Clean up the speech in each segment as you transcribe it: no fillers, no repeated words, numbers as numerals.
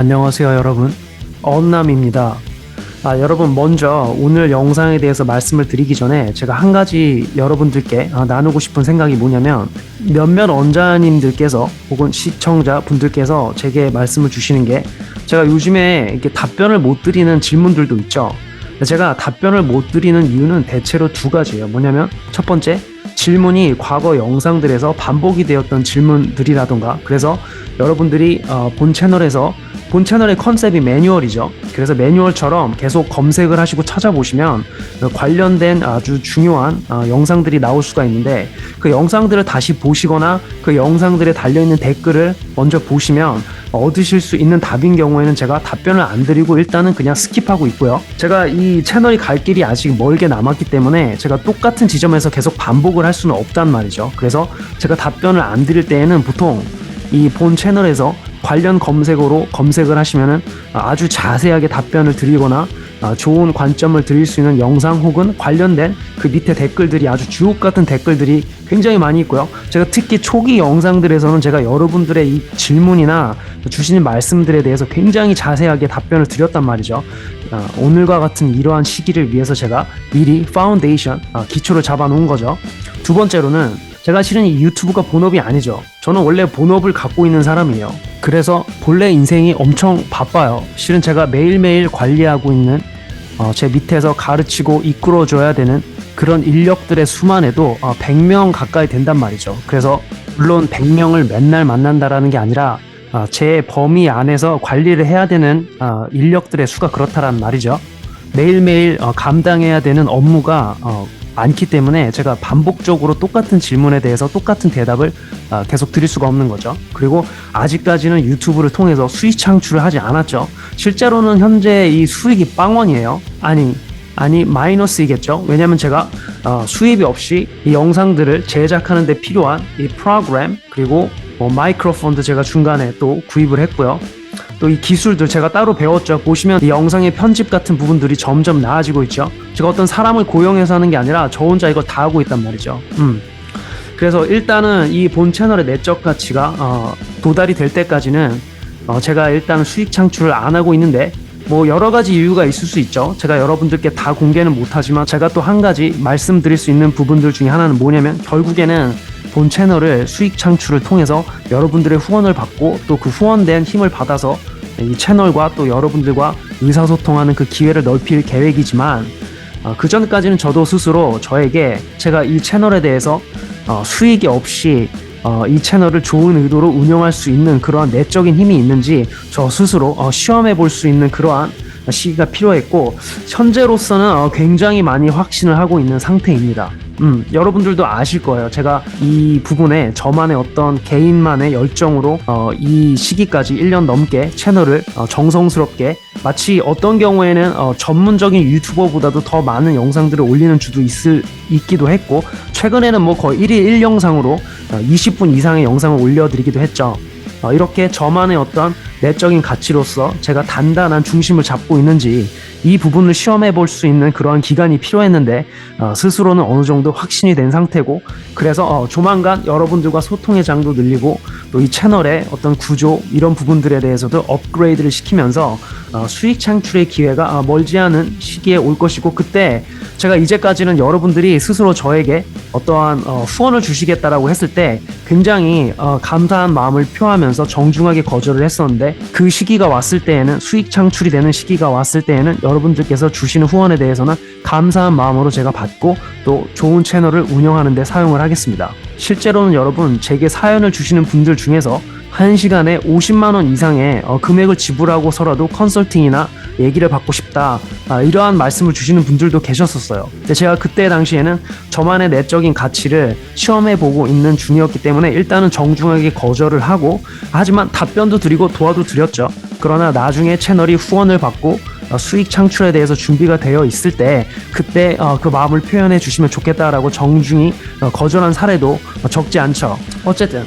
안녕하세요, 여러분. 언남입니다. 여러분, 먼저 오늘 영상에 대해서 말씀을 드리기 전에 제가 한 가지 여러분들께 나누고 싶은 생각이 뭐냐면, 몇몇 원자님들께서 혹은 시청자분들께서 제게 말씀을 주시는 게, 제가 요즘에 이렇게 답변을 못 드리는 질문들도 있죠. 제가 답변을 못 드리는 이유는 대체로 두 가지예요. 뭐냐면, 첫 번째, 질문이 과거 영상들에서 반복이 되었던 질문들이라던가, 그래서 여러분들이 본 채널의 컨셉이 매뉴얼이죠. 그래서 매뉴얼처럼 계속 검색을 하시고 찾아보시면 관련된 아주 중요한 영상들이 나올 수가 있는데, 그 영상들을 다시 보시거나 그 영상들에 달려있는 댓글을 먼저 보시면 얻으실 수 있는 답인 경우에는 제가 답변을 안 드리고 일단은 그냥 스킵하고 있고요. 제가 이 채널이 갈 길이 아직 멀게 남았기 때문에 제가 똑같은 지점에서 계속 반복을 할 수는 없단 말이죠. 그래서 제가 답변을 안 드릴 때에는 보통 이 본 채널에서 관련 검색어로 검색을 하시면은 아주 자세하게 답변을 드리거나 좋은 관점을 드릴 수 있는 영상 혹은 관련된 그 밑에 댓글들이, 아주 주옥 같은 댓글들이 굉장히 많이 있고요. 제가 특히 초기 영상들에서는 제가 여러분들의 이 질문이나 주시는 말씀들에 대해서 굉장히 자세하게 답변을 드렸단 말이죠. 오늘과 같은 이러한 시기를 위해서 제가 미리 파운데이션, 기초를 잡아 놓은 거죠. 두 번째로는 제가 실은 이 유튜브가 본업이 아니죠. 저는 원래 본업을 갖고 있는 사람이에요. 그래서 본래 인생이 엄청 바빠요. 실은 제가 매일매일 관리하고 있는 제 밑에서 가르치고 이끌어줘야 되는 그런 인력들의 수만 해도 100명 가까이 된단 말이죠. 그래서 물론 100명을 맨날 만난다라는 게 아니라 제 범위 안에서 관리를 해야 되는 인력들의 수가 그렇다란 말이죠. 매일매일 감당해야 되는 업무가 많기 때문에 제가 반복적으로 똑같은 질문에 대해서 똑같은 대답을 계속 드릴 수가 없는 거죠. 그리고 아직까지는 유튜브를 통해서 수익 창출을 하지 않았죠. 실제로는 현재 이 수익이 빵원이에요. 아니 마이너스이겠죠. 왜냐면 제가 수입이 없이 이 영상들을 제작하는 데 필요한 이 프로그램, 그리고 마이크로폰도 제가 중간에 또 구입을 했고요. 또 이 기술들 제가 따로 배웠죠. 보시면 이 영상의 편집 같은 부분들이 점점 나아지고 있죠. 제가 어떤 사람을 고용해서 하는 게 아니라 저 혼자 이걸 다 하고 있단 말이죠. 그래서 일단은 이 본 채널의 내적 가치가 도달이 될 때까지는 제가 일단 수익 창출을 안 하고 있는데, 뭐 여러 가지 이유가 있을 수 있죠. 제가 여러분들께 다 공개는 못하지만 제가 또 한 가지 말씀드릴 수 있는 부분들 중에 하나는 뭐냐면, 결국에는 본 채널을 수익 창출을 통해서 여러분들의 후원을 받고 또 그 후원된 힘을 받아서 이 채널과 또 여러분들과 의사소통하는 그 기회를 넓힐 계획이지만, 그 전까지는 저도 스스로 저에게 제가 이 채널에 대해서 수익이 없이 이 채널을 좋은 의도로 운영할 수 있는 그러한 내적인 힘이 있는지 저 스스로 시험해 볼 수 있는 그러한 시기가 필요했고, 현재로서는 굉장히 많이 확신을 하고 있는 상태입니다. 여러분들도 아실 거예요. 제가 이 부분에 저만의 어떤 개인만의 열정으로 이 시기까지 1년 넘게 채널을 정성스럽게, 마치 어떤 경우에는 전문적인 유튜버보다도 더 많은 영상들을 올리는 주도 있기도 했고, 최근에는 뭐 거의 1일 1영상으로 20분 이상의 영상을 올려드리기도 했죠. 이렇게 저만의 어떤 내적인 가치로서 제가 단단한 중심을 잡고 있는지 이 부분을 시험해 볼 수 있는 그러한 기간이 필요했는데, 스스로는 어느 정도 확신이 된 상태고, 그래서 조만간 여러분들과 소통의 장도 늘리고 또 이 채널의 어떤 구조, 이런 부분들에 대해서도 업그레이드를 시키면서 수익 창출의 기회가 멀지 않은 시기에 올 것이고, 그때 제가 이제까지는 여러분들이 스스로 저에게 어떠한 후원을 주시겠다라고 했을 때 굉장히 감사한 마음을 표하면서 정중하게 거절을 했었는데, 그 시기가 왔을 때에는, 수익 창출이 되는 시기가 왔을 때에는 여러분들께서 주시는 후원에 대해서는 감사한 마음으로 제가 받고 또 좋은 채널을 운영하는 데 사용을 하겠습니다. 실제로는 여러분, 제게 사연을 주시는 분들 중에서 1시간에 50만 원 이상의 금액을 지불하고서라도 컨설팅이나 얘기를 받고 싶다, 이러한 말씀을 주시는 분들도 계셨었어요. 근데 제가 그때 당시에는 저만의 내적인 가치를 시험해보고 있는 중이었기 때문에 일단은 정중하게 거절을 하고, 하지만 답변도 드리고 도와도 드렸죠. 그러나 나중에 채널이 후원을 받고 수익 창출에 대해서 준비가 되어 있을 때, 그때 그 마음을 표현해 주시면 좋겠다라고 정중히 거절한 사례도 적지 않죠. 어쨌든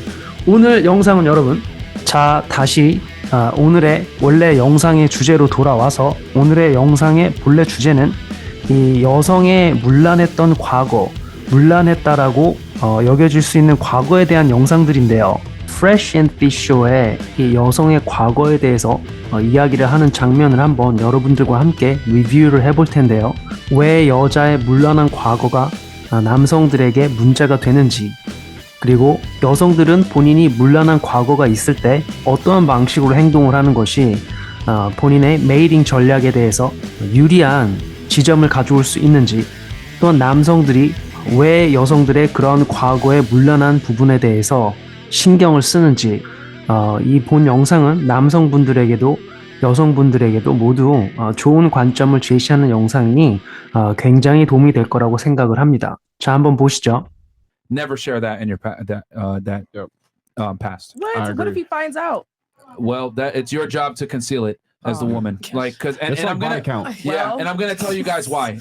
오늘 영상은 여러분, 자 다시 오늘의 원래 영상의 주제로 돌아와서, 오늘의 영상의 본래 주제는 이 여성의 문란했던 과거, 문란했다라고 여겨질 수 있는 과거에 대한 영상들인데요. Fresh and Fit Show의 이 여성의 과거에 대해서 이야기를 하는 장면을 한번 여러분들과 함께 리뷰를 해볼 텐데요. 왜 여자의 문란한 과거가 남성들에게 문제가 되는지, 그리고 여성들은 본인이 문란한 과거가 있을 때 어떠한 방식으로 행동을 하는 것이 본인의 메이팅 전략에 대해서 유리한 지점을 가져올 수 있는지, 또한 남성들이 왜 여성들의 그런 과거의 문란한 부분에 대해서 신경을 쓰는지, 이 본 영상은 남성분들에게도 여성분들에게도 모두 좋은 관점을 제시하는 영상이니 굉장히 도움이 될 거라고 생각을 합니다. 자, 한번 보시죠. Never share that in your past. What? What if he finds out? Well, that it's your job to conceal it as the woman. Like, because and I'm gonna count. yeah, Well. and I'm gonna tell you guys why.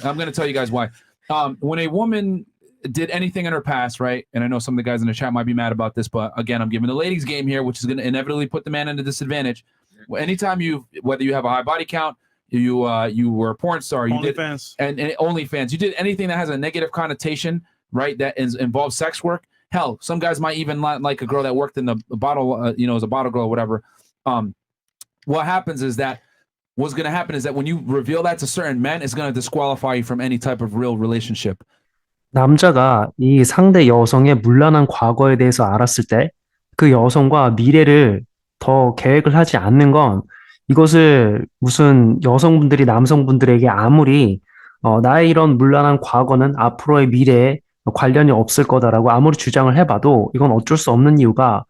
When a woman did anything in her past, right? And I know some of the guys in the chat might be mad about this, but again, I'm giving the ladies game here, which is going to inevitably put the man at a disadvantage. Anytime whether you have a high body count, you were a porn star, you did OnlyFans. and OnlyFans, you did anything that has a negative connotation, right? That involves sex work. Hell, some guys might even like a girl that worked in the bottle, as a bottle girl or whatever. What happens is that what's going to happen is that when you reveal that to certain men, it's going to disqualify you from any type of real relationship. 남자가 이 상대 여성의 문란한 과거에 대해서 알았을 때 그 여성과 미래를 더 계획을 하지 않는 건 이것을 무슨 여성분들이 남성분들에게 아무리 나의 이런 문란한 과거는 앞으로의 미래에 관련이 없을 거다라고 아무리 주장을 해봐도 이건 어쩔 수 없는 이유가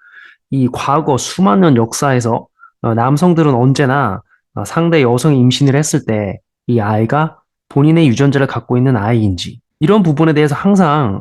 이 과거 수만 년 역사에서 남성들은 언제나 상대 여성이 임신을 했을 때 이 아이가 본인의 유전자를 갖고 있는 아이인지 이런 부분에 대해서 항상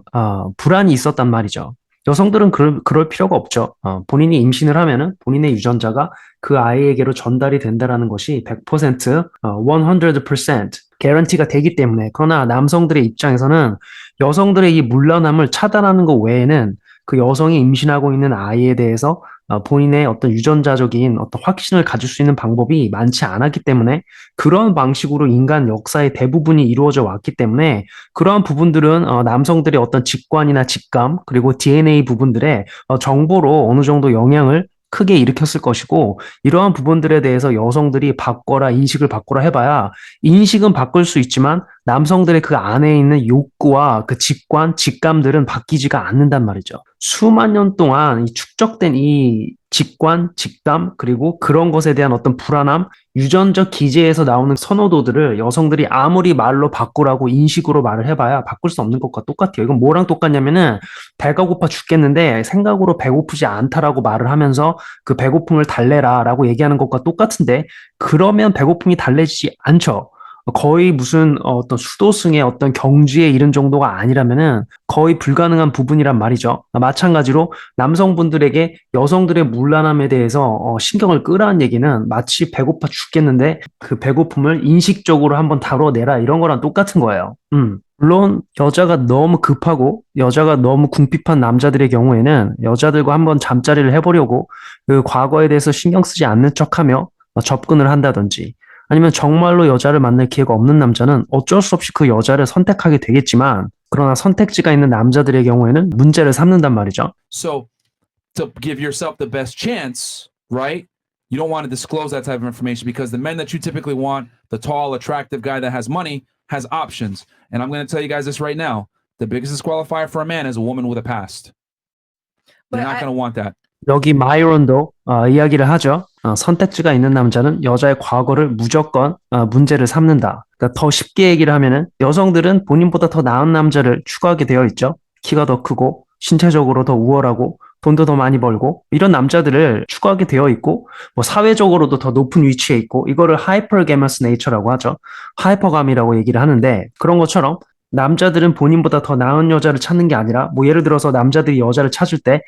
불안이 있었단 말이죠. 여성들은 그럴 필요가 없죠. 본인이 임신을 하면은 본인의 유전자가 그 아이에게로 전달이 된다라는 것이 100%, 100% 개런티가 되기 때문에. 그러나 남성들의 입장에서는 여성들의 이 문란함을 차단하는 것 외에는 그 여성이 임신하고 있는 아이에 대해서 본인의 어떤 유전자적인 어떤 확신을 가질 수 있는 방법이 많지 않았기 때문에 그런 방식으로 인간 역사의 대부분이 이루어져 왔기 때문에 그러한 부분들은 남성들의 어떤 직관이나 직감 그리고 DNA 부분들의 정보로 어느 정도 영향을 크게 일으켰을 것이고 이러한 부분들에 대해서 여성들이 바꿔라 인식을 바꿔라 해봐야 인식은 바꿀 수 있지만 남성들의 그 안에 있는 욕구와 그 직관, 직감들은 바뀌지가 않는단 말이죠. 수만 년 동안 축적된 이 직관, 직감 그리고 그런 것에 대한 어떤 불안함, 유전적 기제에서 나오는 선호도들을 여성들이 아무리 말로 바꾸라고 인식으로 말을 해봐야 바꿀 수 없는 것과 똑같아요. 이건 뭐랑 똑같냐면은 배가 고파 죽겠는데 생각으로 배고프지 않다라고 말을 하면서 그 배고픔을 달래라라고 얘기하는 것과 똑같은데 그러면 배고픔이 달래지지 않죠. 거의 무슨 어떤 수도승의 어떤 경지에 이른 정도가 아니라면은 거의 불가능한 부분이란 말이죠. 마찬가지로 남성분들에게 여성들의 문란함에 대해서 신경을 끄라는 얘기는 마치 배고파 죽겠는데 그 배고픔을 인식적으로 한번 다뤄내라 이런 거랑 똑같은 거예요. 물론 여자가 너무 급하고 여자가 너무 궁핍한 남자들의 경우에는 여자들과 한번 잠자리를 해보려고 그 과거에 대해서 신경 쓰지 않는 척하며 접근을 한다든지 아니면 정말로 여자를 만날 기회가 없는 남자는 어쩔 수 없이 그 여자를 선택하게 되겠지만 그러나 선택지가 있는 남자들의 경우에는 문제를 삼는단 말이죠. So to give yourself the best chance, right? You don't want to disclose that type of information because the men that you typically want, the tall, attractive guy that has money, has options. And I'm going to tell you guys this right now. The biggest disqualifier for a man is a woman with a past. You're not going to want that. 여기 마이론도 이야기를 하죠. 선택지가 있는 남자는 여자의 과거를 무조건 문제를 삼는다. 그러니까 더 쉽게 얘기를 하면은 여성들은 본인보다 더 나은 남자를 추구하게 되어 있죠. 키가 더 크고 신체적으로 더 우월하고 돈도 더 많이 벌고 이런 남자들을 추구하게 되어 있고 뭐 사회적으로도 더 높은 위치에 있고 이거를 하이퍼게머스 네이처라고 하죠. 하이퍼감이라고 얘기를 하는데 그런 것처럼 남자들은 본인보다 더 나은 여자를 찾는 게 아니라 뭐 예를 들어서 남자들이 여자를 찾을 때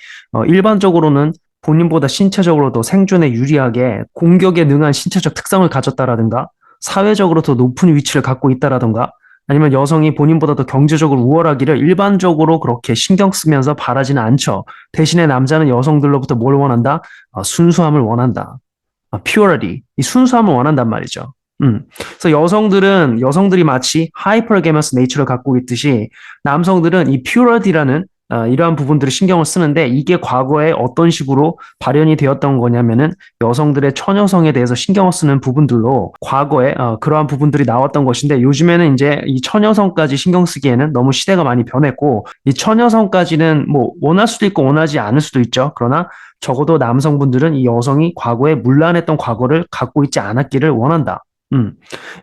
일반적으로는 본인보다 신체적으로 더 생존에 유리하게 공격에 능한 신체적 특성을 가졌다라든가 사회적으로 더 높은 위치를 갖고 있다라든가 아니면 여성이 본인보다 더 경제적으로 우월하기를 일반적으로 그렇게 신경 쓰면서 바라지는 않죠. 대신에 남자는 여성들로부터 뭘 원한다? 순수함을 원한다. purity, 이 순수함을 원한단 말이죠. 그래서 여성들이 마치 hypergamous nature를 갖고 있듯이 남성들은 이 purity라는 이러한 부분들을 신경을 쓰는데 이게 과거에 어떤 식으로 발현이 되었던 거냐면은 여성들의 처녀성에 대해서 신경을 쓰는 부분들로 과거에 그러한 부분들이 나왔던 것인데 요즘에는 이제 이 처녀성까지 신경 쓰기에는 너무 시대가 많이 변했고 이 처녀성까지는 뭐 원할 수도 있고 원하지 않을 수도 있죠. 그러나 적어도 남성분들은 이 여성이 과거에 문란했던 과거를 갖고 있지 않았기를 원한다.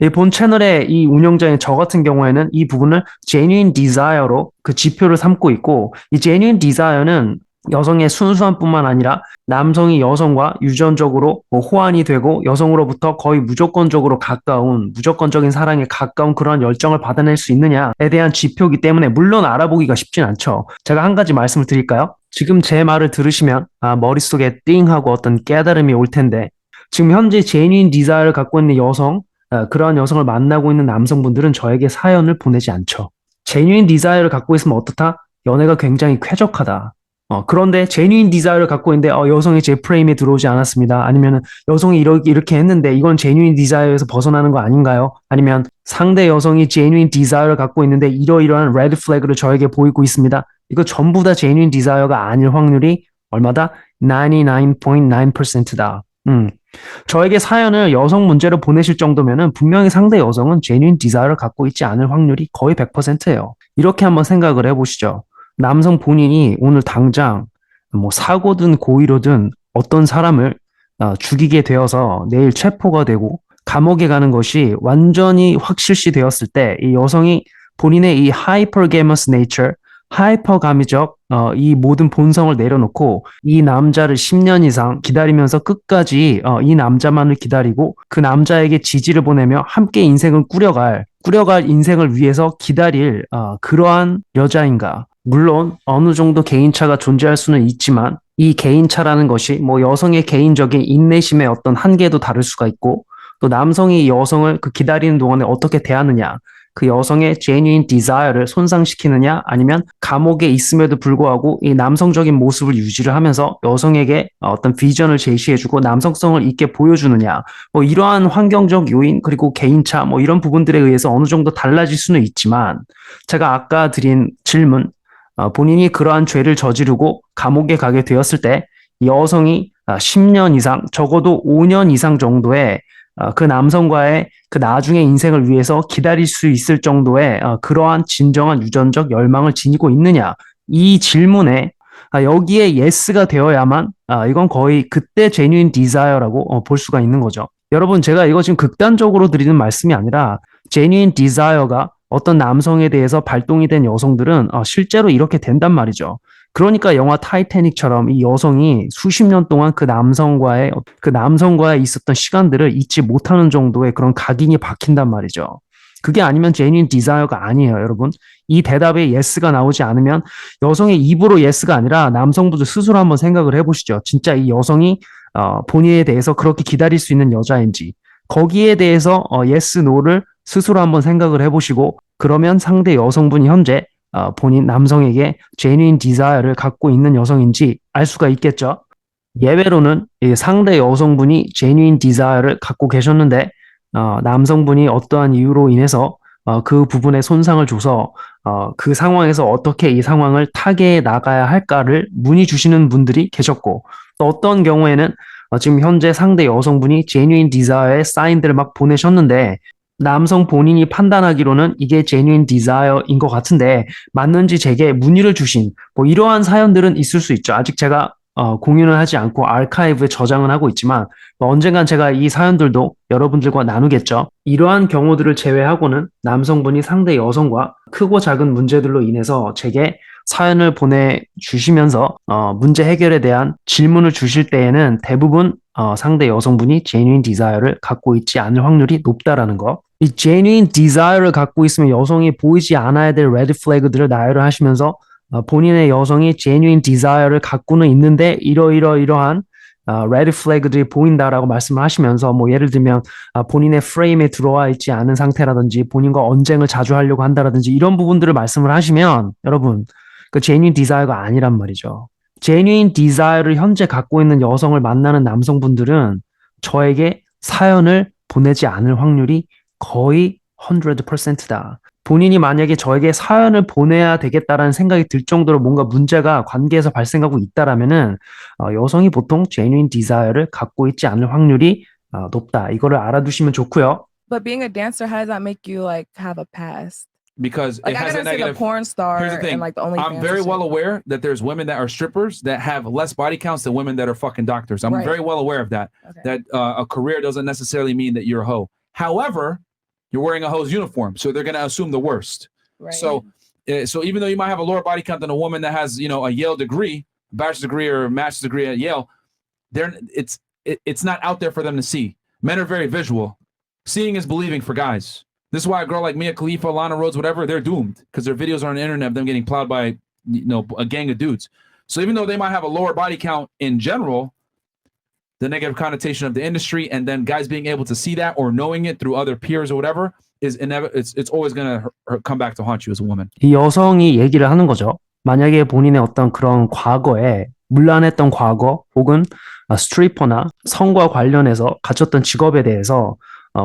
이 본 채널의 이 운영자인 저 같은 경우에는 이 부분을 genuine desire로 그 지표를 삼고 있고 이 genuine desire는 여성의 순수함뿐만 아니라 남성이 여성과 유전적으로 뭐 호환이 되고 여성으로부터 거의 무조건적으로 가까운 무조건적인 사랑에 가까운 그런 열정을 받아낼 수 있느냐에 대한 지표이기 때문에 물론 알아보기가 쉽진 않죠. 제가 한 가지 말씀을 드릴까요? 지금 제 말을 들으시면 머릿속에 띵 하고 어떤 깨달음이 올 텐데 지금 현재 genuine desire를 갖고 있는 여성, 그러한 여성을 만나고 있는 남성분들은 저에게 사연을 보내지 않죠. genuine desire를 갖고 있으면 어떻다? 연애가 굉장히 쾌적하다. 그런데 genuine desire를 갖고 있는데 여성이 제 프레임에 들어오지 않았습니다. 아니면 여성이 이렇게 했는데 이건 genuine desire에서 벗어나는 거 아닌가요? 아니면 상대 여성이 genuine desire를 갖고 있는데 이러이러한 red flag를 저에게 보이고 있습니다. 이거 전부 다 genuine desire가 아닐 확률이 얼마다? 99.9%다. 저에게 사연을 여성 문제로 보내실 정도면은 분명히 상대 여성은 genuine desire를 갖고 있지 않을 확률이 거의 100%예요. 이렇게 한번 생각을 해보시죠. 남성 본인이 오늘 당장 뭐 사고든 고의로든 어떤 사람을 죽이게 되어서 내일 체포가 되고 감옥에 가는 것이 완전히 확실시 되었을 때 이 여성이 본인의 이 hypergamous nature, 하이퍼가미적 이 모든 본성을 내려놓고 이 남자를 10년 이상 기다리면서 끝까지 이 남자만을 기다리고 그 남자에게 지지를 보내며 함께 인생을 꾸려갈 인생을 위해서 기다릴 그러한 여자인가. 물론 어느 정도 개인차가 존재할 수는 있지만 이 개인차라는 것이 뭐 여성의 개인적인 인내심의 어떤 한계도 다를 수가 있고 또 남성이 여성을 그 기다리는 동안에 어떻게 대하느냐 그 여성의 genuine desire를 손상시키느냐 아니면 감옥에 있음에도 불구하고 이 남성적인 모습을 유지를 하면서 여성에게 어떤 비전을 제시해주고 남성성을 있게 보여주느냐 뭐 이러한 환경적 요인 그리고 개인차 뭐 이런 부분들에 의해서 어느 정도 달라질 수는 있지만 제가 아까 드린 질문 본인이 그러한 죄를 저지르고 감옥에 가게 되었을 때 여성이 10년 이상 적어도 5년 이상 정도의 그 남성과의 그 나중의 인생을 위해서 기다릴 수 있을 정도의 그러한 진정한 유전적 열망을 지니고 있느냐 이 질문에 여기에 yes가 되어야만 이건 거의 그때 genuine desire라고 볼 수가 있는 거죠. 여러분 제가 이거 지금 극단적으로 드리는 말씀이 아니라 genuine desire가 어떤 남성에 대해서 발동이 된 여성들은 실제로 이렇게 된단 말이죠. 그러니까 영화 타이타닉처럼 이 여성이 수십 년 동안 그 남성과의 있었던 시간들을 잊지 못하는 정도의 그런 각인이 박힌단 말이죠. 그게 아니면 genuine desire가 아니에요, 여러분. 이 대답에 yes가 나오지 않으면 여성의 입으로 yes가 아니라 남성분들 스스로 한번 생각을 해보시죠. 진짜 이 여성이 본인에 대해서 그렇게 기다릴 수 있는 여자인지 거기에 대해서 yes, no를 스스로 한번 생각을 해보시고 그러면 상대 여성분이 현재 본인 남성에게 genuine desire를 갖고 있는 여성인지 알 수가 있겠죠. 예외로는 상대 여성분이 genuine desire를 갖고 계셨는데 남성분이 어떠한 이유로 인해서 그 부분에 손상을 줘서 그 상황에서 어떻게 이 상황을 타개해 나가야 할까를 문의 주시는 분들이 계셨고 또 어떤 경우에는 지금 현재 상대 여성분이 genuine desire의 사인들을 막 보내셨는데 남성 본인이 판단하기로는 이게 genuine desire인 것 같은데 맞는지 제게 문의를 주신 뭐 이러한 사연들은 있을 수 있죠. 아직 제가 공유는 하지 않고 아카이브에 저장은 하고 있지만 뭐 언젠간 제가 이 사연들도 여러분들과 나누겠죠. 이러한 경우들을 제외하고는 남성분이 상대 여성과 크고 작은 문제들로 인해서 제게 사연을 보내주시면서 문제 해결에 대한 질문을 주실 때에는 대부분 상대 여성분이 genuine desire를 갖고 있지 않을 확률이 높다라는 거. 이 genuine desire를 갖고 있으면 여성이 보이지 않아야 될 red flag들을 나열을 하시면서 본인의 여성이 genuine desire를 갖고는 있는데 이러한 red flag들이 보인다라고 말씀을 하시면서 뭐 예를 들면 본인의 프레임에 들어와 있지 않은 상태라든지 본인과 언쟁을 자주 하려고 한다라든지 이런 부분들을 말씀을 하시면 여러분 그 genuine desire가 아니란 말이죠. genuine desire를 현재 갖고 있는 여성을 만나는 남성분들은 저에게 사연을 보내지 않을 확률이 거의 100%다. 본인이 만약에 저에게 사연을 보내야 되겠다라는 생각이 들 정도로 뭔가 문제가 관계에서 발생하고 있다라면은 여성이 보통 genuine desire를 갖고 있지 않을 확률이 높다. 이거를 알아두시면 좋고요. But being a dancer, how does that make you like have a past? Because Like it I has a can understand the negative. porn star Here's the thing. and like the I'm OnlyFans. very and well shit. aware that there's women that are strippers that have less body counts than women that are fucking doctors. I'm Right. very well aware of that. Okay. That a career doesn't necessarily mean that you're a hoe. However, you're wearing a hoe's uniform, so they're gonna assume the worst. Right. So even though you might have a lower body count than a woman that has, a Yale degree, a bachelor's degree or a master's degree at Yale, it's not out there for them to see. Men are very visual. Seeing is believing for guys. This is why a girl like Mia Khalifa, Lana Rhodes, whatever, they're doomed because their videos are on the internet of them getting plowed by, a gang of dudes. So even though they might have a lower body count in general, the negative connotation of the industry and then guys being able to see that or knowing it through other peers or whatever is it's always going to come back to haunt you as a woman. 이 여성이 얘기를 하는 거죠. 만약에 본인의 어떤 그런 과거에 문란했던 과거 혹은 스트리퍼나 성과 관련해서 가졌던 직업에 대해서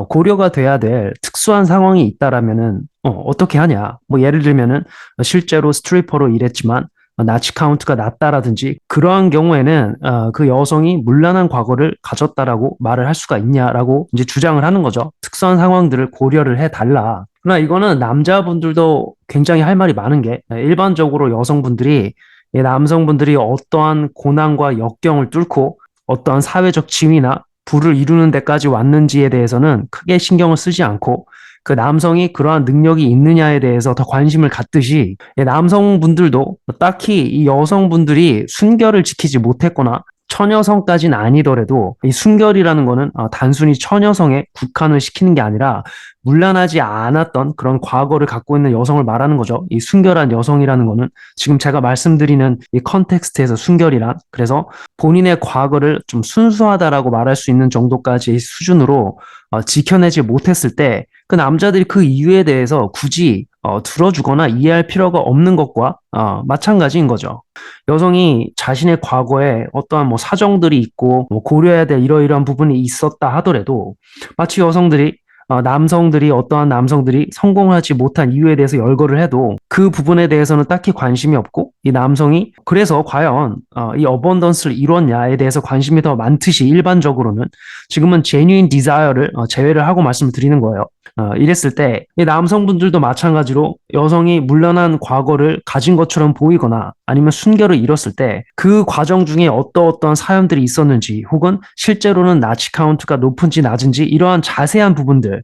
고려가 돼야 될 특수한 상황이 있다라면은 어떻게 하냐? 뭐 예를 들면은 실제로 스트리퍼로 일했지만 나치 카운트가 낮다라든지 그러한 경우에는 그 여성이 문란한 과거를 가졌다라고 말을 할 수가 있냐라고 이제 주장을 하는 거죠. 특수한 상황들을 고려를 해달라. 그러나 이거는 남자분들도 굉장히 할 말이 많은 게 일반적으로 여성분들이 남성분들이 어떠한 고난과 역경을 뚫고 어떠한 사회적 지위나 부를 이루는 데까지 왔는지에 대해서는 크게 신경을 쓰지 않고 그 남성이 그러한 능력이 있느냐에 대해서 더 관심을 갖듯이 남성분들도 딱히 이 여성분들이 순결을 지키지 못했거나 처녀성까지는 아니더라도 이 순결이라는 거는 단순히 처녀성에 국한을 시키는 게 아니라 문란하지 않았던 그런 과거를 갖고 있는 여성을 말하는 거죠. 이 순결한 여성이라는 거는 지금 제가 말씀드리는 이 컨텍스트에서 순결이란 그래서 본인의 과거를 좀 순수하다라고 말할 수 있는 정도까지의 수준으로 지켜내지 못했을 때 그 남자들이 그 이유에 대해서 굳이 들어주거나 이해할 필요가 없는 것과 마찬가지인 거죠. 여성이 자신의 과거에 어떠한 뭐 사정들이 있고 뭐 고려해야 될 이러이러한 부분이 있었다 하더라도 마치 여성들이 남성들이 어떠한 남성들이 성공하지 못한 이유에 대해서 열거를 해도 그 부분에 대해서는 딱히 관심이 없고 이 남성이 그래서 과연 이 어번던스를 이뤘냐에 대해서 관심이 더 많듯이 일반적으로는 지금은 genuine desire를 제외를 하고 말씀을 드리는 거예요. 이랬을 때 이 남성분들도 마찬가지로 여성이 문란한 과거를 가진 것처럼 보이거나 아니면 순결을 잃었을 때 그 과정 중에 어떠한 사연들이 있었는지 혹은 실제로는 나치 카운트가 높은지 낮은지 이러한 자세한 부분들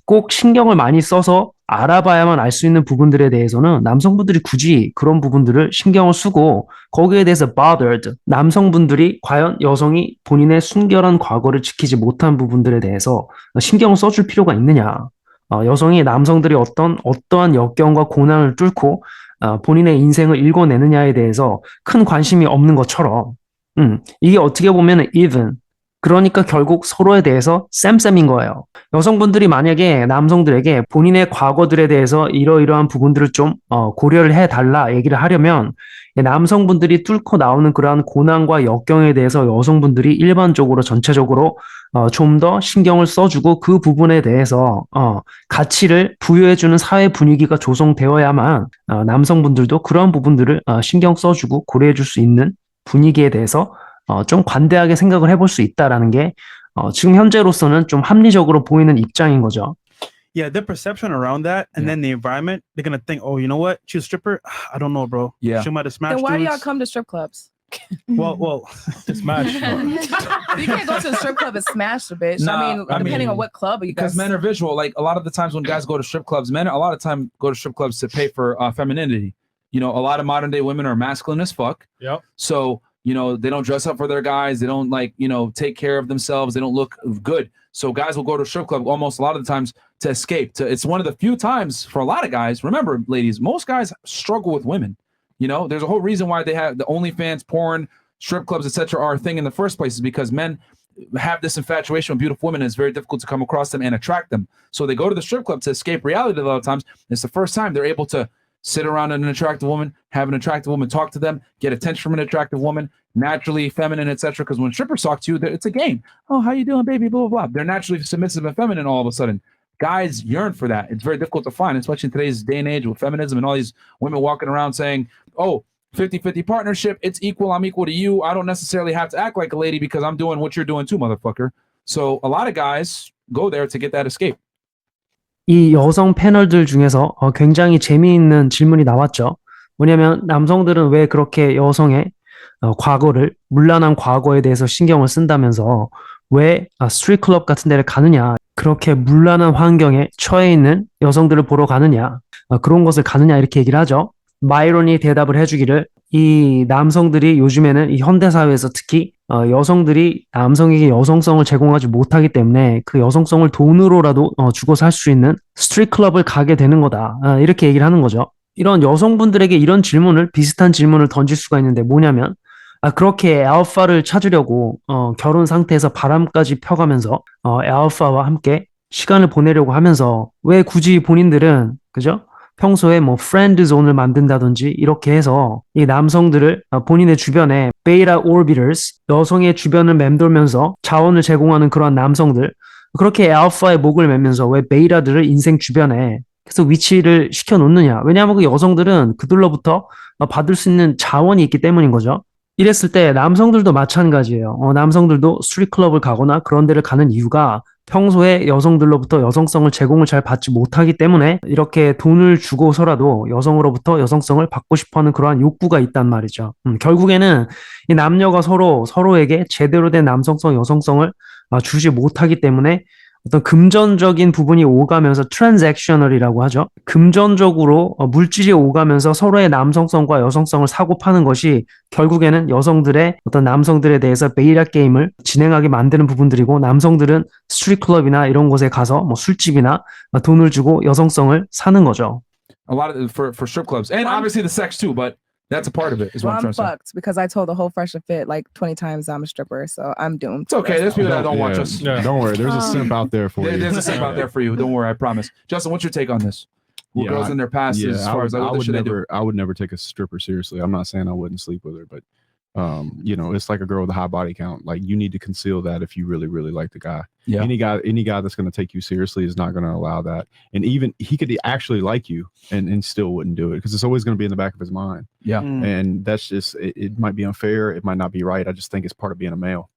꼭 신경을 많이 써서 알아봐야만 알 수 있는 부분들에 대해서는 남성분들이 굳이 그런 부분들을 신경을 쓰고 거기에 대해서 bothered 남성분들이 과연 여성이 본인의 순결한 과거를 지키지 못한 부분들에 대해서 신경을 써줄 필요가 있느냐 여성이 남성들이 어떠한 역경과 고난을 뚫고 본인의 인생을 읽어내느냐에 대해서 큰 관심이 없는 것처럼 이게 어떻게 보면 even 그러니까 결국 서로에 대해서 쌤쌤인 거예요. 여성분들이 만약에 남성들에게 본인의 과거들에 대해서 이러이러한 부분들을 좀 고려를 해달라 얘기를 하려면 남성분들이 뚫고 나오는 그러한 고난과 역경에 대해서 여성분들이 일반적으로 전체적으로 좀 더 신경을 써주고 그 부분에 대해서 가치를 부여해주는 사회 분위기가 조성되어야만 남성분들도 그런 부분들을 신경 써주고 고려해줄 수 있는 분위기에 대해서 좀 관대하게 생각을 해볼 수 있다라는 게 지금 현재로서는 좀 합리적으로 보이는 입장인 거죠. Yeah, their perception around that and Yeah. then the environment, they're gonna think, oh, you know what? She's a stripper. I don't know, bro. Yeah. She might have smashed Then why do y'all dudes. come to strip clubs? Well, smash. You can't go to the strip club and smash the bitch. Nah, I mean, I depending mean, on what club you Because guys. men are visual. Like a lot of the times when guys go to strip clubs, men a lot of time go to strip clubs to pay for femininity. A lot of modern day women are masculine as fuck. Yep. So they don't dress up for their guys. They don't take care of themselves. They don't look good. So guys will go to a strip club almost a lot of the times to escape. It's one of the few times for a lot of guys. Remember, ladies, most guys struggle with women. There's a whole reason why they have the OnlyFans, porn, strip clubs, etc. are a thing in the first place is because men have this infatuation with beautiful women and it's very difficult to come across them and attract them. So they go to the strip club to escape reality a lot of times. It's the first time they're able to sit around an attractive woman, have an attractive woman talk to them, get attention from an attractive woman, naturally feminine, etc. Because when strippers talk to you, it's a game. Oh, how you doing, baby? Blah, blah, blah. They're naturally submissive and feminine all of a sudden. guys yearn for that. It's very difficult to find, especially in today's day and age with feminism and all these women walking around saying, oh, 50-50 partnership, it's equal, I'm equal to you. I don't necessarily have to act like a lady because I'm doing what you're doing too, motherfucker. So a lot of guys go there to get that escape. 이 여성 패널들 중에서 굉장히 재미있는 질문이 나왔죠. 뭐냐면 남성들은 왜 그렇게 여성의 과거를, 문란한 과거에 대해서 신경을 쓴다면서 왜 스트릿 클럽 같은 데를 가느냐, 그렇게 문란한 환경에 처해 있는 여성들을 보러 가느냐, 그런 것을 가느냐 이렇게 얘기를 하죠. 마이론이 대답을 해주기를, 이 남성들이 요즘에는 이 현대사회에서 특히 여성들이 남성에게 여성성을 제공하지 못하기 때문에 그 여성성을 돈으로라도 주고 살 수 있는 스트릿 클럽을 가게 되는 거다. 이렇게 얘기를 하는 거죠. 이런 여성분들에게 이런 질문을, 비슷한 질문을 던질 수가 있는데 뭐냐면, 그렇게 알파를 찾으려고 결혼 상태에서 바람까지 펴가면서 알파와 함께 시간을 보내려고 하면서 왜 굳이 본인들은, 그죠? 평소에 뭐 프렌드 존을 만든다든지 이렇게 해서 이 남성들을 본인의 주변에 베이타 오비터스, 여성의 주변을 맴돌면서 자원을 제공하는 그런 남성들, 그렇게 알파의 목을 매면서 왜 베이타들을 인생 주변에 계속 위치를 시켜놓느냐. 왜냐하면 그 여성들은 그들로부터 받을 수 있는 자원이 있기 때문인 거죠. 이랬을 때 남성들도 마찬가지예요. 남성들도 스트릿 클럽을 가거나 그런 데를 가는 이유가 평소에 여성들로부터 여성성을 제공을 잘 받지 못하기 때문에 이렇게 돈을 주고서라도 여성으로부터 여성성을 받고 싶어하는 그러한 욕구가 있단 말이죠. 결국에는 이 남녀가 서로에게 제대로 된 남성성, 여성성을 주지 못하기 때문에 어떤 금전적인 부분이 오가면서 트랜잭셔널이라고 하죠. 금전적으로 물질이 오가면서 서로의 남성성과 여성성을 사고 파는 것이 결국에는 여성들의 어떤 남성들에 대해서 베이타 게임을 진행하게 만드는 부분들이고, 남성들은 스트릿 클럽이나 이런 곳에 가서 뭐 술집이나 돈을 주고 여성성을 사는 거죠. A lot of for strip clubs and obviously the sex too, but that's a part of it. Is what Well, I'm trying I'm to say. fucked because I told the whole Fresh and Fit like 20 times I'm a stripper, so I'm doomed. It's okay. There's people that don't watch Yeah, us. yeah. Don't worry. There's a simp out there for you. There's a simp out there for you. Don't worry. I promise. Justin, what's your take on this? What Yeah, girls in their past as far as like, what should they do? I would never take a stripper seriously. I'm not saying I wouldn't sleep with her, but it's like a girl with a high body count. Like you need to conceal that if you really, really like the guy. Yeah. Any guy that's going to take you seriously is not going to allow that. And even he could actually like you and still wouldn't do it because it's always going to be in the back of his mind. Yeah. And that's just it might be unfair. It might not be right. I just think it's part of being a male.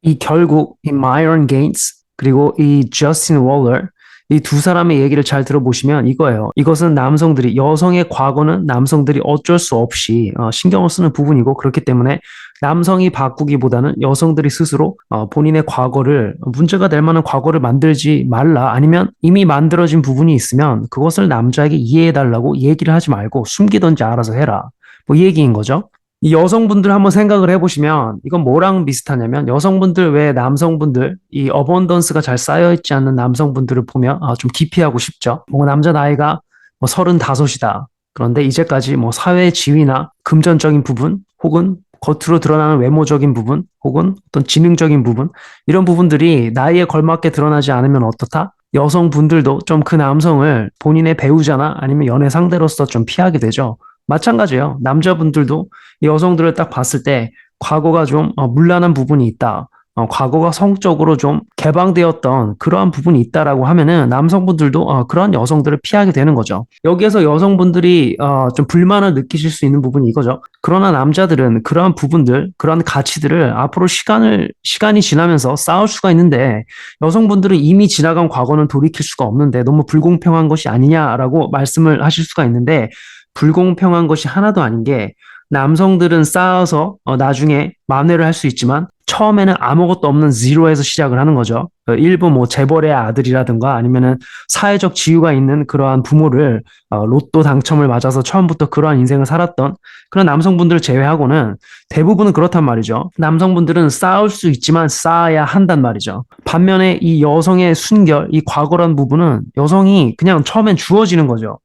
이 결국 이 마이런 게인스 그리고 이 저스틴 월러, 이 두 사람의 얘기를 잘 들어보시면 이거예요. 이것은 남성들이, 여성의 과거는 남성들이 어쩔 수 없이 신경을 쓰는 부분이고, 그렇기 때문에 남성이 바꾸기보다는 여성들이 스스로 본인의 과거를, 문제가 될 만한 과거를 만들지 말라, 아니면 이미 만들어진 부분이 있으면 그것을 남자에게 이해해달라고 얘기를 하지 말고 숨기던지 알아서 해라. 뭐 이 얘기인 거죠. 이 여성분들 한번 생각을 해보시면 이건 뭐랑 비슷하냐면, 여성분들 외에 남성분들, 이 어번던스가 잘 쌓여있지 않는 남성분들을 보면 좀 기피하고 싶죠. 뭐 남자 나이가 뭐 35이다. 그런데 이제까지 뭐 사회 지위나 금전적인 부분, 혹은 겉으로 드러나는 외모적인 부분, 혹은 어떤 지능적인 부분, 이런 부분들이 나이에 걸맞게 드러나지 않으면 어떻다? 여성분들도 좀 그 남성을 본인의 배우자나 아니면 연애 상대로서 좀 피하게 되죠. 마찬가지예요. 남자분들도 여성들을 딱 봤을 때 과거가 좀 문란한 부분이 있다. 과거가 성적으로 좀 개방되었던 그러한 부분이 있다라고 하면은 남성분들도 그런 여성들을 피하게 되는 거죠. 여기에서 여성분들이 좀 불만을 느끼실 수 있는 부분이 이거죠. 그러나 남자들은 그러한 부분들, 그러한 가치들을 앞으로 시간이 지나면서 쌓을 수가 있는데, 여성분들은 이미 지나간 과거는 돌이킬 수가 없는데 너무 불공평한 것이 아니냐라고 말씀을 하실 수가 있는데, 불공평한 것이 하나도 아닌 게, 남성들은 쌓아서 나중에 만회를 할 수 있지만 처음에는 아무것도 없는 제로에서 시작을 하는 거죠. 일부 뭐 재벌의 아들이라든가 아니면은 사회적 지위가 있는 그러한 부모를 로또 당첨을 맞아서 처음부터 그러한 인생을 살았던 그런 남성분들을 제외하고는 대부분은 그렇단 말이죠. 남성분들은 쌓을 수 있지만 쌓아야 한단 말이죠. 반면에 이 여성의 순결, 이 과거란 부분은 여성이 그냥 처음엔 주어지는 거죠.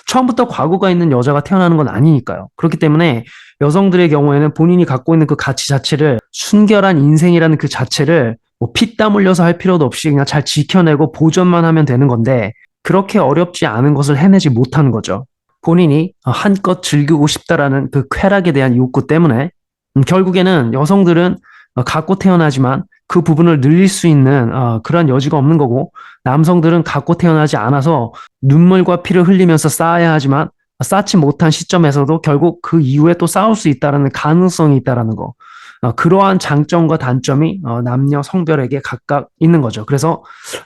처음부터 과거가 있는 여자가 태어나는 건 아니니까요. 그렇기 때문에 여성들의 경우에는 본인이 갖고 있는 그 가치 자체를, 순결한 인생이라는 그 자체를 뭐 피땀 흘려서 할 필요도 없이 그냥 잘 지켜내고 보존만 하면 되는 건데, 그렇게 어렵지 않은 것을 해내지 못하는 거죠. 본인이 한껏 즐기고 싶다라는 그 쾌락에 대한 욕구 때문에 결국에는 여성들은 갖고 태어나지만 그 부분을 늘릴 수 있는 그런 여지가 없는 거고 남성들은 갖고 태어나지 않아서 눈물과 피를 흘리면서 쌓아야 하지만 쌓지 못한 시점에서도 결국 그 이후에 또 싸울 수 있다는 가능성이 있다라는 거. 그러한 장점과 단점이 남녀 성별에게 각각 있는 거죠. 그래서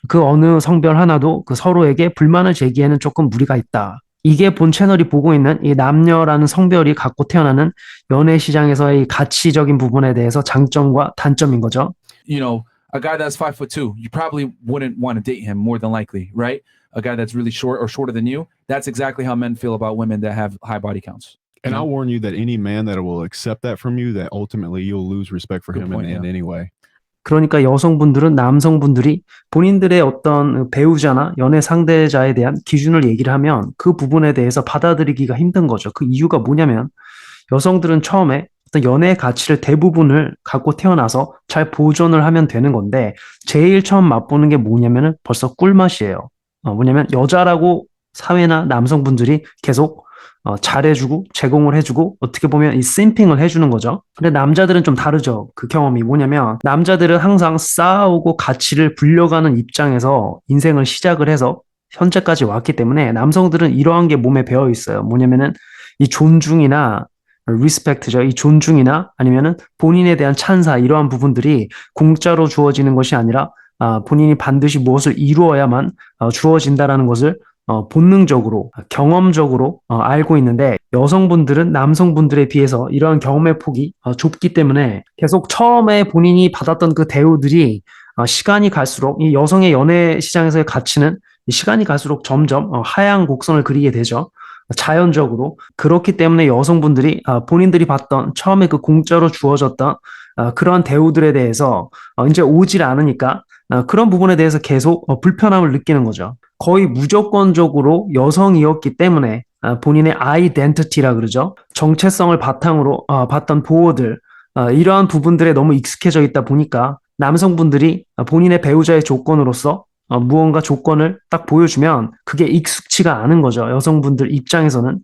그 어느 성별 하나도 그 서로에게 불만을 제기에는 조금 무리가 있다. 이게 본 채널이 보고 있는 이 남녀라는 성별이 갖고 태어나는 연애 시장에서의 가치적인 부분에 대해서 장점과 단점인 거죠. You know, a guy that's 5'2", you probably wouldn't want to date him more than likely, right? A guy that's really short or shorter than you. That's exactly how men feel about women that have high body counts. And I'll warn you that any man that will accept that from you, that ultimately you'll lose respect for Good him point, in yeah. any way. 그러니까 여성분들은 남성분들이 본인들의 어떤 배우자나 연애 상대자에 대한 기준을 얘기를 하면 그 부분에 대해서 받아들이기가 힘든 거죠. 그 이유가 뭐냐면 여성들은 처음에 어떤 연애의 가치를 대부분을 갖고 태어나서 잘 보존을 하면 되는 건데 제일 처음 맛보는 게 뭐냐면은 벌써 꿀맛이에요. 뭐냐면 여자라고 사회나 남성분들이 계속 잘해주고 제공을 해주고 어떻게 보면 이 심핑을 해주는 거죠. 근데 남자들은 좀 다르죠. 그 경험이 뭐냐면 남자들은 항상 쌓아오고 가치를 불려가는 입장에서 인생을 시작을 해서 현재까지 왔기 때문에 남성들은 이러한 게 몸에 배어 있어요. 뭐냐면은 이 존중이나 리스펙트죠. 이 존중이나 아니면은 본인에 대한 찬사 이러한 부분들이 공짜로 주어지는 것이 아니라 본인이 반드시 무엇을 이루어야만 주어진다라는 것을 본능적으로, 경험적으로 알고 있는데 여성분들은 남성분들에 비해서 이러한 경험의 폭이 좁기 때문에 계속 처음에 본인이 받았던 그 대우들이 시간이 갈수록 이 여성의 연애 시장에서의 가치는 시간이 갈수록 점점 하향 곡선을 그리게 되죠. 자연적으로. 그렇기 때문에 여성분들이 본인들이 받던 처음에 그 공짜로 주어졌던 그러한 대우들에 대해서 이제 오질 않으니까 그런 부분에 대해서 계속 불편함을 느끼는 거죠. 거의 무조건적으로 여성이었기 때문에 본인의 아이덴티티라 그러죠. 정체성을 바탕으로 받던 보호들 이러한 부분들에 너무 익숙해져 있다 보니까 남성분들이 본인의 배우자의 조건으로서 무언가 조건을 딱 보여주면 그게 익숙치가 않은 거죠. 여성분들 입장에서는.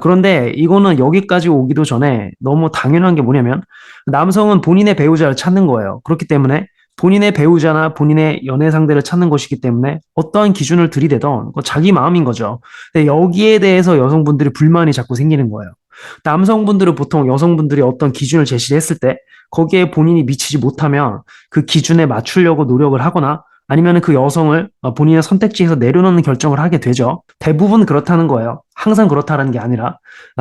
그런데 이거는 여기까지 오기도 전에 너무 당연한 게 뭐냐면 남성은 본인의 배우자를 찾는 거예요. 그렇기 때문에 본인의 배우자나 본인의 연애 상대를 찾는 것이기 때문에 어떠한 기준을 들이대던 자기 마음인 거죠. 근데 여기에 대해서 여성분들이 불만이 자꾸 생기는 거예요. 남성분들은 보통 여성분들이 어떤 기준을 제시했을 때 거기에 본인이 미치지 못하면 그 기준에 맞추려고 노력을 하거나 아니면 그 여성을 본인의 선택지에서 내려놓는 결정을 하게 되죠. 대부분 그렇다는 거예요. 항상 그렇다는 게 아니라.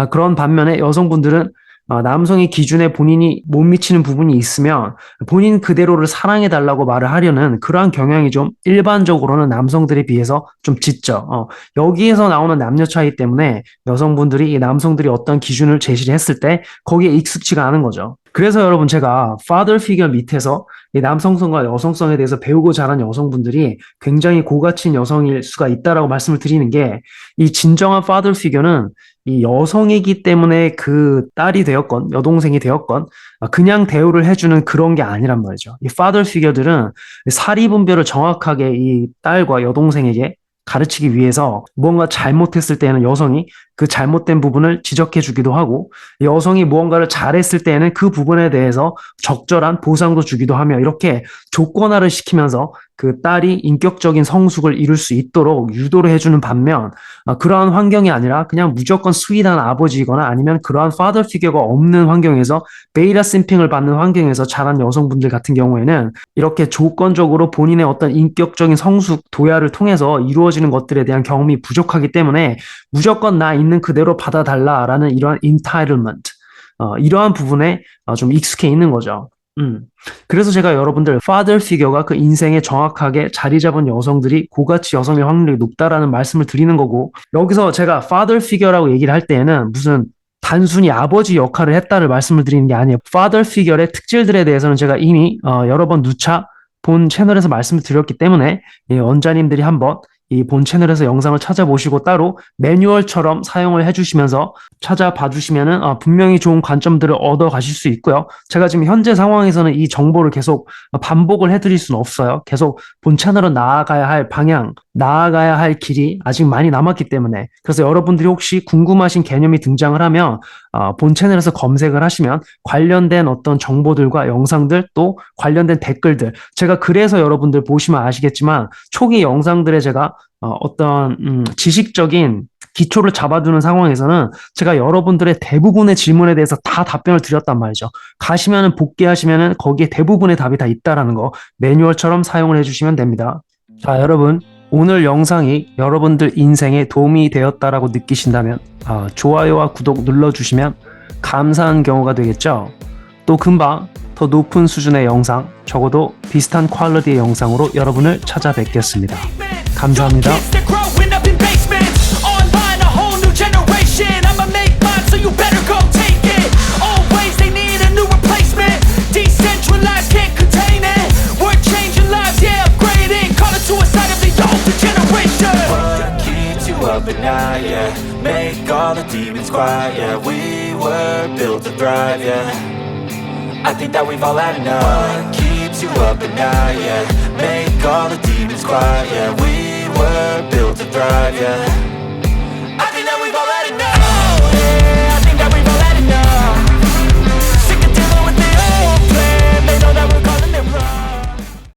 그런 반면에 여성분들은 남성의 기준에 본인이 못 미치는 부분이 있으면 본인 그대로를 사랑해달라고 말을 하려는 그러한 경향이 좀 일반적으로는 남성들에 비해서 좀 짙죠. 여기에서 나오는 남녀 차이 때문에 여성분들이 이 남성들이 어떤 기준을 제시를 했을 때 거기에 익숙치가 않은 거죠. 그래서 여러분 제가 father figure 밑에서 이 남성성과 여성성에 대해서 배우고 자란 여성분들이 굉장히 고가치인 여성일 수가 있다라고 말씀을 드리는 게 이 진정한 father figure는 이 여성이기 때문에 그 딸이 되었건 여동생이 되었건 그냥 대우를 해주는 그런 게 아니란 말이죠. 이 father figure들은 사리 분별을 정확하게 이 딸과 여동생에게 가르치기 위해서 무언가 잘못했을 때에는 여성이 그 잘못된 부분을 지적해 주기도 하고 여성이 무언가를 잘했을 때에는 그 부분에 대해서 적절한 보상도 주기도 하며 이렇게 조건화를 시키면서 그 딸이 인격적인 성숙을 이룰 수 있도록 유도를 해주는 반면 그러한 환경이 아니라 그냥 무조건 스윗한 아버지이거나 아니면 그러한 father figure가 없는 환경에서 베이라 심핑을 받는 환경에서 자란 여성분들 같은 경우에는 이렇게 조건적으로 본인의 어떤 인격적인 성숙 도야를 통해서 이루어지는 것들에 대한 경험이 부족하기 때문에 무조건 나 있는 그대로 받아달라라는 이러한 entitlement 이러한 부분에 좀 익숙해 있는 거죠. 그래서 제가 여러분들 father figure가 그 인생에 정확하게 자리 잡은 여성들이 고가치 여성의 확률이 높다라는 말씀을 드리는 거고 여기서 제가 father figure라고 얘기를 할 때에는 무슨 단순히 아버지 역할을 했다를 말씀을 드리는 게 아니에요. father figure의 특질들에 대해서는 제가 이미 여러 번 누차 본 채널에서 말씀을 드렸기 때문에 원자님들이 한번 이 본 채널에서 영상을 찾아보시고 따로 매뉴얼처럼 사용을 해주시면서 찾아봐 주시면은 분명히 좋은 관점들을 얻어 가실 수 있고요. 제가 지금 현재 상황에서는 이 정보를 계속 반복을 해드릴 수는 없어요. 계속 본 채널은 나아가야 할 방향, 나아가야 할 길이 아직 많이 남았기 때문에 그래서 여러분들이 혹시 궁금하신 개념이 등장을 하면 본 채널에서 검색을 하시면 관련된 어떤 정보들과 영상들 또 관련된 댓글들 제가 그래서 여러분들 보시면 아시겠지만 초기 영상들에 제가 어떤 지식적인 기초를 잡아두는 상황에서는 제가 여러분들의 대부분의 질문에 대해서 다 답변을 드렸단 말이죠. 가시면은 복귀하시면은 거기에 대부분의 답이 다 있다라는 거 매뉴얼처럼 사용을 해주시면 됩니다. 자, 여러분 오늘 영상이 여러분들 인생에 도움이 되었다라고 느끼신다면 좋아요와 구독 눌러주시면 감사한 경우가 되겠죠. 또 금방 더 높은 수준의 영상, 적어도 비슷한 퀄리티의 영상으로 여러분을 찾아뵙겠습니다. 감사합니다. Up at night, yeah. Make all the demons quiet, yeah. We were built to thrive, yeah. I think that we've all had enough. What keeps you up at night, yeah. Make all the demons quiet, yeah. We were built to thrive, yeah.